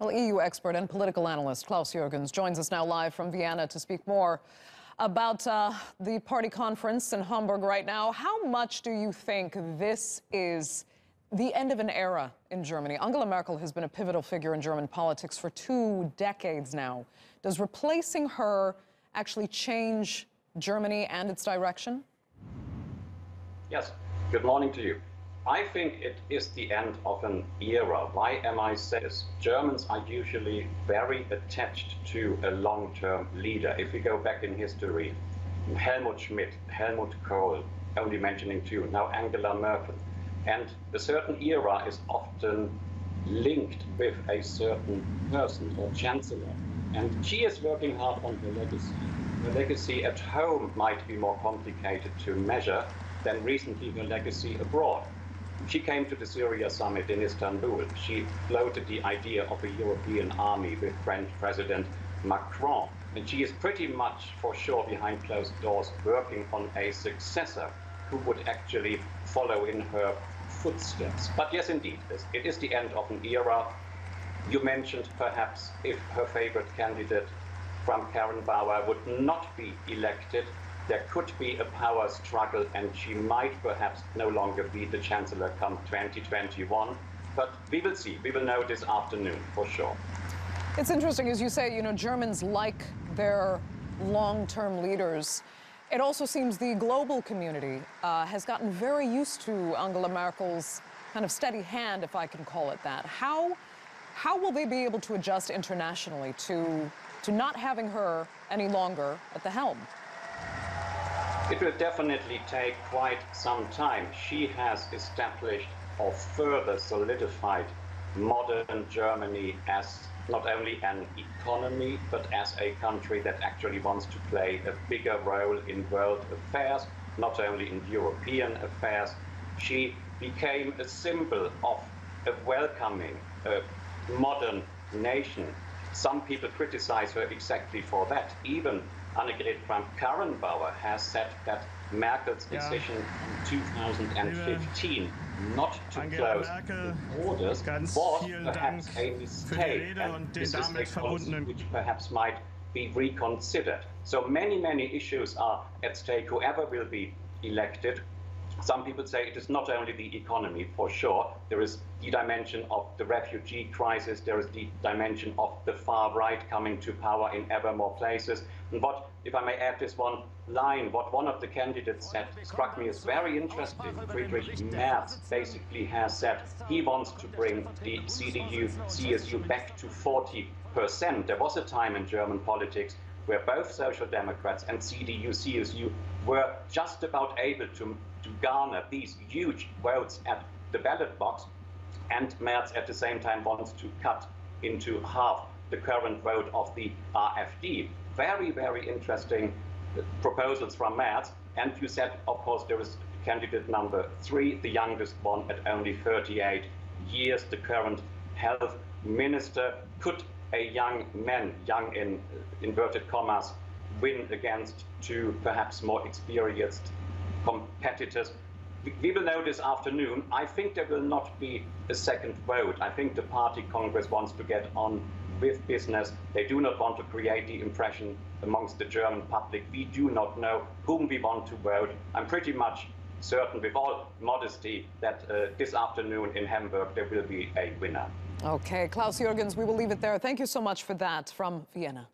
Well, EU expert and political analyst Klaus Jurgens joins us now live from Vienna to speak more about the party conference in Hamburg right now. How much do you think this is the end of an era in Germany? Angela Merkel has been a pivotal figure in German politics for 2 decades now. Does replacing her actually change Germany and its direction? Yes. Good morning to you. I think it is the end of an era. Why am I saying this? Germans are usually very attached to a long-term leader. If we go back in history, Helmut Schmidt, Helmut Kohl, only mentioning two, now Angela Merkel. And a certain era is often linked with a certain person or chancellor. And she is working hard on her legacy. Her legacy at home might be more complicated to measure than recently her legacy abroad. She came to the Syria summit in Istanbul. She floated the idea of a European army with French President Macron. And she is pretty much, for sure, behind closed doors, working on a successor who would actually follow in her footsteps. But yes, indeed, it is the end of an era. You mentioned perhaps if her favorite candidate from Bauer would not be elected, there could be a power struggle and she might perhaps no longer be the chancellor come 2021. But we will see. We will know this afternoon for sure. It's interesting, as you say, Germans like their long-term leaders. It also seems the global community has gotten very used to Angela Merkel's kind of steady hand, if I can call it that. How will they be able to adjust internationally to not having her any longer at the helm? It will definitely take quite some time. She has established or further solidified modern Germany as not only an economy, but as a country that actually wants to play a bigger role in world affairs, not only in European affairs. She became a symbol of a welcoming, modern nation. Some people criticize her exactly for that. Even Annegret Kramp-Karrenbauer has said that Merkel's decision in 2015 not to close the borders was perhaps a mistake, and this is a policy which perhaps might be reconsidered. So many issues are at stake, whoever will be elected. Some people say it is not only the economy, for sure. There is the dimension of the refugee crisis. There is the dimension of the far right coming to power in ever more places. And what, if I may add this one line, what one of the candidates said struck me as very interesting. Friedrich Merz basically has said he wants to bring the CDU, CSU back to 40%. There was a time in German politics where both Social Democrats and CDU, CSU were just about able to garner these huge votes at the ballot box, and Merz at the same time wants to cut into half the current vote of the AfD. Very interesting proposals from Merz. And you said, of course, there is candidate number 3, the youngest one at only 38 years, the current health minister. Could a young man, young in inverted commas, win against 2 perhaps more experienced competitors? We will know this afternoon. I think there will not be a second vote. I think the party Congress wants to get on with business. They do not want to create the impression amongst the German public we do not know whom we want to vote. I'm pretty much certain, with all modesty, that this afternoon in Hamburg there will be a winner. Okay, Klaus Jurgens, we will leave it there. Thank you so much for that from Vienna.